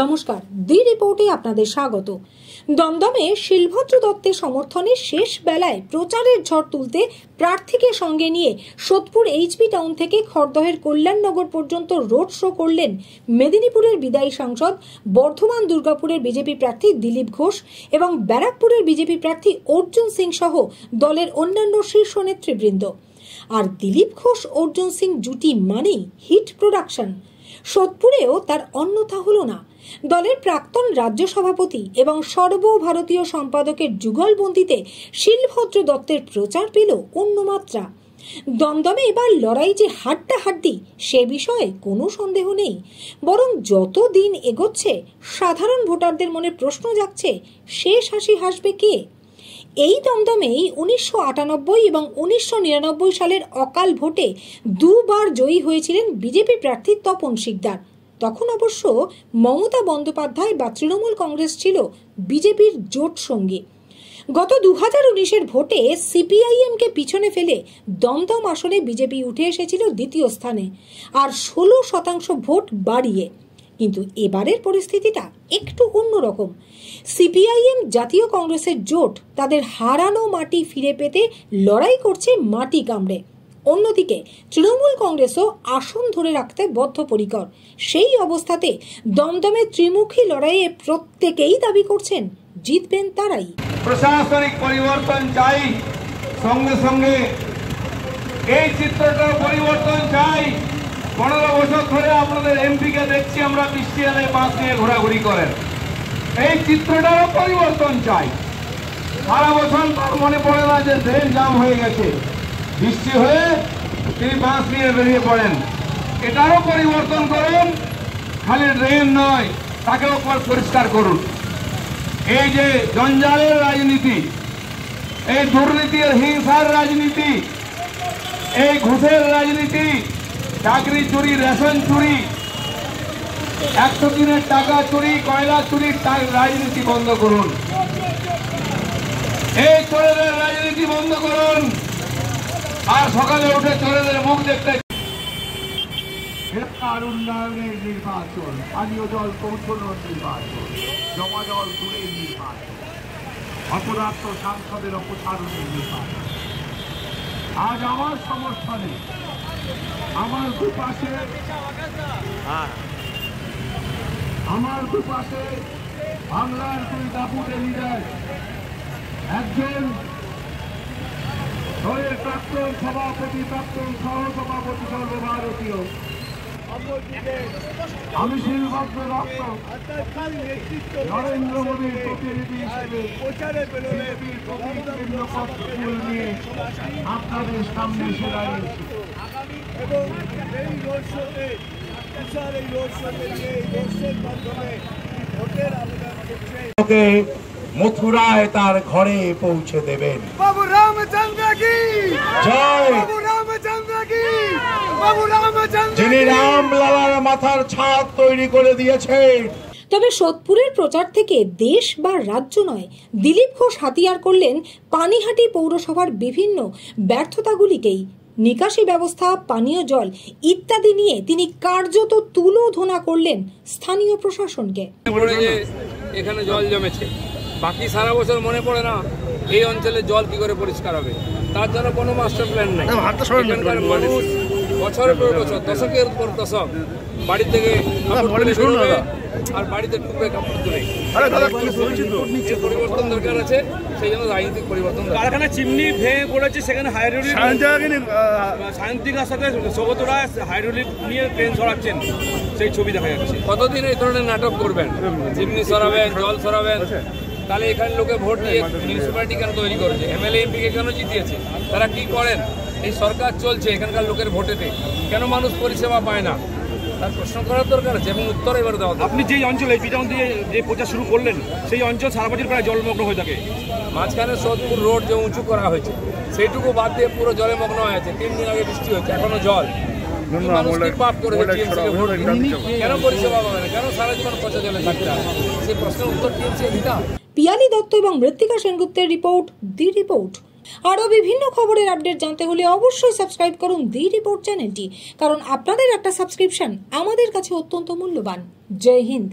নমস্কার, দি রিপোর্টে আপনাদের স্বাগত। দমদমে শিলভদ্র দত্তের সমর্থনে শেষ বেলায় প্রচারের ঝড় তুলতে প্রার্থীকে সঙ্গে নিয়ে সোদপুর এইচবি টাউন থেকে খড়দহের কল্যাণনগর পর্যন্ত রোড শো করলেন মেদিনীপুরের বিদায়ী সাংসদ, বর্ধমান দুর্গাপুরের বিজেপি প্রার্থী দিলীপ ঘোষ এবং ব্যারাকপুরের বিজেপি প্রার্থী অর্জুন সিং সহ দলের অন্যান্য শীর্ষ নেতৃবৃন্দ। আর দিলীপ ঘোষ অর্জুন সিং জুটি মানেই হিট প্রোডাকশন। সোদপুরেও তার অন্যথা হলো না। দলের প্রাক্তন রাজ্য সভাপতি এবং সর্বভারতীয় সম্পাদকের যুগলবন্দিতে শিলভদ্র দত্তের প্রচার পেল অন্য মাত্রা। দমদমে এবার লড়াই যে হাড্ডাহাড্ডি সে বিষয়ে কোনো সন্দেহ নেই, বরং যত দিন এগোচ্ছে সাধারণ ভোটারদের মনে প্রশ্ন জাগছে, শেষ হাসি হাসবে কে? এই দমদমেই 1998 এবং 1999 সালের অকাল ভোটে দুবার জয়ী হয়েছিলেন বিজেপি প্রার্থী তপন শিকদার। তখন অবশ্য মমতা বন্দ্যোপাধ্যায় বা তৃণমূল কংগ্রেস ছিল বিজেপির জোট সঙ্গী। গত 2019-এর ভোটে সিপিআইএমকে পিছনে ফেলে দমদম আসনে বিজেপি উঠে এসেছিল দ্বিতীয় স্থানে, আর 16% ভোট বাড়িয়ে। কিন্তু এবারের পরিস্থিতিটা একটু অন্যরকম। সিপিআইএম জাতীয় কংগ্রেসের জোট তাদের হারানো মাটি ফিরে পেতে লড়াই করছে মাটি কামড়ে। অন্যদিকে তৃণমূল কংগ্রেসও আসন ধরে রাখতে বদ্ধপরিকর। সেই অবস্থাতে দমদমে ত্রিমুখী লড়াইয়ে প্রত্যেকেই দাবি করছেন জিতবেন তারাই। প্রশাসনিক পরিবর্তন চাই, সঙ্গে সঙ্গে এই চিত্রটার পরিবর্তন চাই। 15 বছর ধরে আপনাদের এমপিকে দেখছি আমরা বৃষ্টি এলে বাস নিয়ে ঘোরাঘুরি করেন, এই চিত্রটারও পরিবর্তন চাই। সারা বছর তার মনে পড়ে না যে ড্রেন জাম হয়ে গেছে, বৃষ্টি হয়ে তিনি বাস নিয়ে বেরিয়ে পড়েন। এটারও পরিবর্তন করুন, খালি ড্রেন নয়, তাকেও পরিষ্কার করুন। এই যে জঞ্জালের রাজনীতি, এই দুর্নীতির হিংসার রাজনীতি, এই ঘুষের রাজনীতি, চাকরি চুরি, রেশন চুরি, 100 দিনের টাকা চুরি, কয়লা চুরির রাজনীতি বন্ধ করুন। এই চোরেদের রাজনীতি বন্ধ করুন। আর সকালে উঠে চোরেদের মুখ দেখতে উন্নয়নের নির্বাচন, পানীয় জল পৌঁছানোর নির্বাচন, জমা জল দূরের নির্বাচন, অপরাধ সাংসদের অপসারণের নির্বাচন। আজ আমার সমর্থনে আমার দুপাশে বাংলার দুই দাপুটে লিডার, একজন দলের প্রাক্তন সভাপতি, প্রাক্তন সহসভাপতি, সর্বভারতীয়, আমি শিলভদ্র দত্ত নরেন্দ্র মোদীর প্রতিনিধি হিসেবে নিয়ে আপনাদের সামনে এসে দাঁড়িয়েছি। মথুরায় তার ঘরে পৌঁছে দেবেন। বাবু রামচন্দ্র কি জয়, বাবু রামচন্দ্র কি, বাবু রামচন্দ্র, যিনি রামলালার মাথার ছাদ তৈরি করে দিয়েছেন। তবে সোদপুরের প্রচার থেকে দেশ বা রাজ্য নয়, দিলীপ ঘোষ হাতিয়ার করলেন পানিহাটি পৌরসভার বিভিন্ন ব্যর্থতাগুলিকেই। নিকাশি ব্যবস্থা, পানীয় জল ইত্যাদি নিয়ে তিনি কার্যত তুলোধনা করলেন স্থানীয় প্রশাসনকে। এখানে জল জমেছে, বাকি সারা বছর মনে পড়ে না এই অঞ্চলে জল কি করে পরিষ্কার হবে, তার জন্য কোনো মাস্টার প্ল্যান নাই। এখানকার মানুষ বছরের পর বছর, দশকের পর দশক বাড়ি থেকে আর বাড়িতে টুকরে কাপড় তুলে। পরিবর্তন দরকার আছে, সেই জন্য রাজনৈতিক পরিবর্তন। কারখানা চিমনি ভেঙে পড়েছে, সেখানে হাইড্রোলিক সায়ন্তিকার সাথে সৌগত রায় হাইড্রোলিক নিয়ে ট্রেন সরাচ্ছেন, সেই ছবি দেখা যাচ্ছে। কতদিন এই ধরনের নাটক করবেন? চিমনি সরাবেন, জল সরাবেন, তাহলে এখানে লোকে ভোট দিয়ে মিউনিসিপ্যালিটি কেন তৈরি করেছে, এমএলএ এমপিকে কেন জিতিয়েছে, তারা কি করেন? এই সরকার চলছে, এখানকার লোকের ভোটেতে কেন মানুষ পরিষেবা পায় না, তার প্রশ্ন করার দরকার আছে এবং উত্তর এবার দেওয়া। আপনি যেই অঞ্চলে বিটাউন দিয়ে যে প্রচার শুরু করলেন, সেই অঞ্চল সারা বছর প্রায় জলমগ্ন হয়ে থাকে। মাঝখানে সোদপুর রোড যে উঁচু করা হয়েছে সেইটুকু বাদ দিয়ে পুরো জলে মগ্ন হয়ে আছে। 3 দিন আগে বৃষ্টি হয়েছে, এখনো জল। মানুষ কি পাপ করেছে? কেন পরিষেবা পাবে না? কেন সারা জীবন পচা জলে থাকতে হবে? সেই প্রশ্নের উত্তর টিএমসি দিতে হবে। পিয়ালি দত্ত এবং মৃত্তিকা সেনগুপ্তের রিপোর্ট, দি রিপোর্ট। আরো বিভিন্ন খবরের আপডেট জানতে হলে অবশ্যই সাবস্ক্রাইব করুন দি রিপোর্ট চ্যানেলটি, কারণ আপনাদের একটা সাবস্ক্রিপশন আমাদের কাছে অত্যন্ত মূল্যবান। জয় হিন্দ।